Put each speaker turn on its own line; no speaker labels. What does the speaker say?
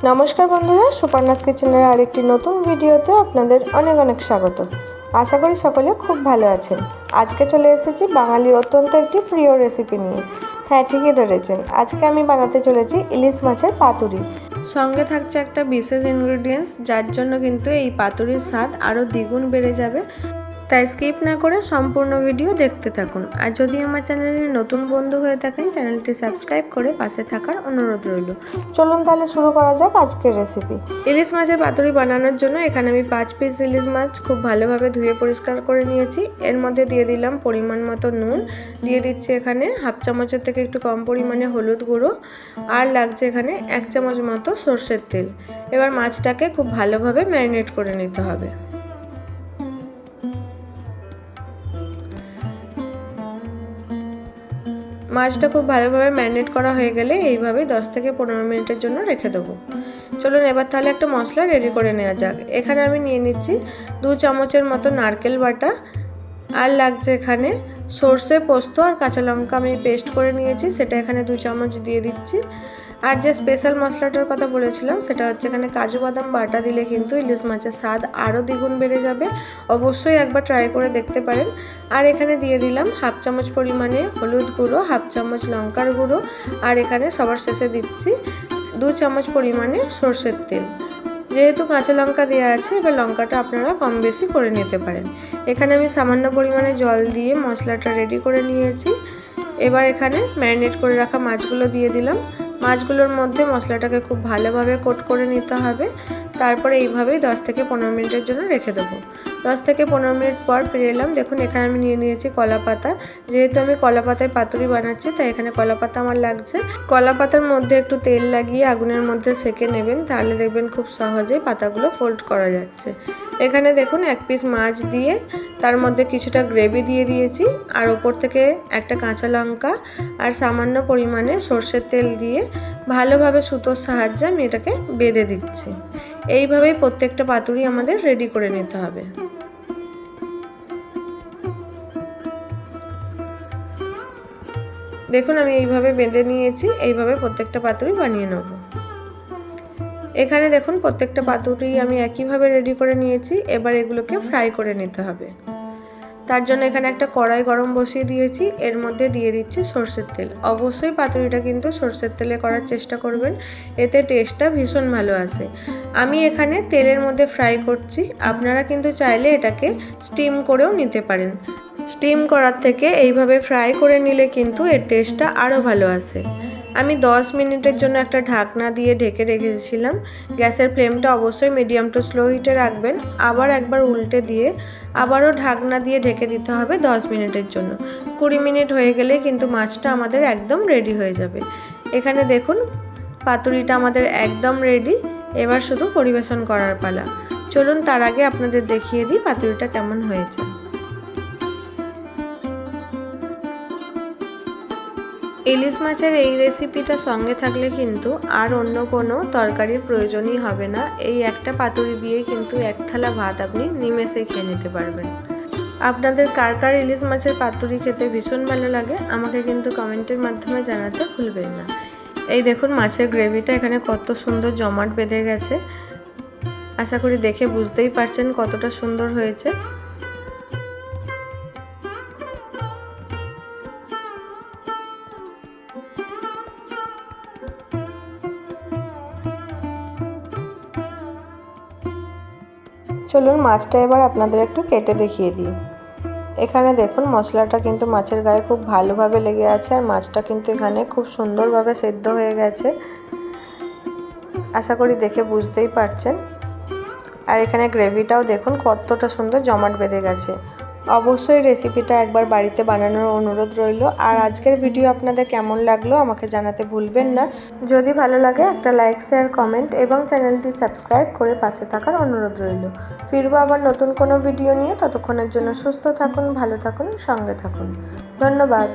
नमस्कार बंधुरा सुपर्णास किचेनेर आरेकटी नतून भिडियोते आपनादेर अनेक अनेक स्वागत। आशा करी सकले खूब भालो आछेन। आजके चले एसेछि बांगालिर अत्यंत एकटी प्रिय रेसिपि निये। हाँ ठीकई धरेछेन, आजके आमी बानाते चलेछि इलिश माछेर पातुरी। संगे थाकছে একটা বিশেষ ইনগ্রেডিয়েন্টস যার জন্য কিন্তু এই পাতুরির স্বাদ আরো দ্বিগুণ বেড়ে যাবে। তাই স্কিপ না করে সম্পূর্ণ ভিডিও দেখতে থাকুন। আর যদি আমার চ্যানেলে নতুন বন্ধু হয়ে থাকেন চ্যানেলটি সাবস্ক্রাইব করে পাশে থাকার অনুরোধ রইল। চলুন তাহলে শুরু করা যাক আজকের রেসিপি। ইলিশ মাছের পাতুরি বানানোর জন্য এখানে আমি 5 পিস ইলিশ মাছ খুব ভালোভাবে ধুয়ে পরিষ্কার করে নিয়েছি। এর মধ্যে দিয়ে দিলাম পরিমাণ মতো নুন, দিয়ে দিচ্ছি এখানে হাফ চামচের থেকে একটু কম পরিমাণে হলুদ গুঁড়ো, আর লাগছে এখানে 1 চামচ মতো সরষের তেল। এবার মাছটাকে খুব ভালোভাবে ম্যারিনেট করে নিতে হবে। মাছটা খুব ভালোভাবে ম্যারিনেট করা হয়ে গেলে এইভাবে 10 থেকে 15 মিনিটের জন্য রেখে দেবো। চলুন এবার তাহলে একটা মশলা রেডি করে নেওয়া যাক। এখানে আমি নিয়ে নিচ্ছি 2 চামচের মতো নারকেল বাটা, আর লাগছে এখানে সরষে, পোস্ত আর কাঁচা লঙ্কা আমি পেস্ট করে নিয়েছি, সেটা এখানে 2 চামচ দিয়ে দিচ্ছি। আর যে স্পেশাল মশলাটার কথা বলেছিলাম সেটা হচ্ছে এখানে কাজু বাদাম বাটা দিলে কিন্তু ইলিশ মাছের স্বাদ আরও দ্বিগুণ বেড়ে যাবে। অবশ্যই একবার ট্রাই করে দেখতে পারেন। আর এখানে দিয়ে দিলাম হাফ চামচ পরিমাণে হলুদ গুঁড়ো, হাফ চামচ লঙ্কার গুঁড়ো, আর এখানে সবার শেষে দিচ্ছি 2 চামচ পরিমাণে সরষের তেল। যেহেতু কাঁচা লঙ্কা দেওয়া আছে, এবার লঙ্কাটা আপনারা কম বেশি করে নিতে পারেন। এখানে আমি সামান্য পরিমাণে জল দিয়ে মশলাটা রেডি করে নিয়েছি। এবার এখানে ম্যারিনেট করে রাখা মাছগুলো দিয়ে দিলাম। মাছগুলোর মধ্যে মশলাটাকে খুব ভালোভাবে কোট করে নিতে হবে। তারপরে এইভাবেই 10 থেকে 15 মিনিটের জন্য রেখে দেবো। 10 থেকে 15 মিনিট পর ফিরে এলাম। দেখুন এখানে আমি নিয়ে নিয়েছি কলা পাতা। যেহেতু আমি কলা পাতায় পাতুরি বানাচ্ছি তাই এখানে কলা পাতা আমার লাগছে। কলা পাতার মধ্যে একটু তেল লাগিয়ে আগুনের মধ্যে সেঁকে নেবেন, তাহলে দেখবেন খুব সহজেই পাতাগুলো ফোল্ড করা যাচ্ছে। এখানে দেখুন 1 পিস মাছ দিয়ে তার মধ্যে কিছুটা গ্রেভি দিয়ে দিয়েছি, আর ওপর থেকে একটা কাঁচা লঙ্কা আর সামান্য পরিমাণে সরষের তেল দিয়ে ভালোভাবে সুতোর সাহায্যে আমি এটাকে বেঁধে দিচ্ছি। এইভাবেই প্রত্যেকটা পাতুরি আমাদের রেডি করে নিতে হবে। দেখুন আমি এইভাবে বেঁধে নিয়েছি। এইভাবে প্রত্যেকটা পাতুরি বানিয়ে নেব। এখানে দেখুন প্রত্যেকটা পাতুরি আমি একইভাবে রেডি করে নিয়েছি। এবার এগুলোকে ফ্রাই করে নিতে হবে। তার জন্য এখানে একটা কড়াই গরম বসিয়ে দিয়েছি। এর মধ্যে দিয়ে দিচ্ছি সরষের তেল। অবশ্যই পাতুরিটা কিন্তু সরষের তেলে করার চেষ্টা করবেন, এতে টেস্টটা ভীষণ ভালো আসে। আমি এখানে তেলের মধ্যে ফ্রাই করছি, আপনারা কিন্তু চাইলে এটাকে স্টিম করেও নিতে পারেন। স্টিম করার থেকে এইভাবে ফ্রাই করে নিলে কিন্তু এর টেস্টটা আরও ভালো আসে। আমি 10 মিনিটের জন্য একটা ঢাকনা দিয়ে ঢেকে রেখেছিলাম। গ্যাসের ফ্লেমটা অবশ্যই মিডিয়াম টু স্লো হিটে রাখবেন। আবার একবার উল্টে দিয়ে আবারও ঢাকনা দিয়ে ঢেকে দিতে হবে 10 মিনিটের জন্য। 20 মিনিট হয়ে গেলে কিন্তু মাছটা আমাদের একদম রেডি হয়ে যাবে। এখানে দেখুন পাতুরিটা আমাদের একদম রেডি। এবার শুধু পরিবেশন করার পালা। চলুন তার আগে আপনাদের দেখিয়ে দিই পাতুরিটা কেমন হয়েছে। ইলিশ মাছের এই রেসিপিটা সঙ্গে থাকলে কিন্তু আর অন্য কোনো তরকারির প্রয়োজনই হবে না। এই একটা পাতুরি দিয়ে কিন্তু 1 থালা ভাত আপনি নিমেষে খেয়ে নিতে পারবেন। আপনাদের কার কার ইলিশ মাছের পাতুরি খেতে ভীষণ ভালো লাগে আমাকে কিন্তু কমেন্টের মাধ্যমে জানাতে ভুলবেন না। এই দেখুন মাছের গ্রেভিটা এখানে কত সুন্দর জমাট বেঁধে গেছে। আশা করি দেখে বুঝতেই পারছেন কতটা সুন্দর হয়েছে। চলুন মাছটা এবার আপনাদের একটু কেটে দেখিয়ে দিই। এখানে দেখুন মশলাটা কিন্তু মাছের গায়ে খুব ভালোভাবে লেগে আছে, আর মাছটা কিন্তু এখানে খুব সুন্দরভাবে সেদ্ধ হয়ে গেছে। আশা করি দেখে বুঝতেই পারছেন। আর এখানে গ্রেভিটাও দেখুন কতটা সুন্দর জমাট বেঁধে গেছে। অবশ্যই রেসিপিটা একবার বাড়িতে বানানোর অনুরোধ রইল। আর আজকের ভিডিও আপনাদের কেমন লাগলো আমাকে জানাতে ভুলবেন না। যদি ভালো লাগে একটা লাইক, শেয়ার, কমেন্ট এবং চ্যানেলটি সাবস্ক্রাইব করে পাশে থাকার অনুরোধ রইল। ফিরবো আবার নতুন কোনো ভিডিও নিয়ে। ততক্ষণের জন্য সুস্থ থাকুন, ভালো থাকুন, সঙ্গে থাকুন। ধন্যবাদ।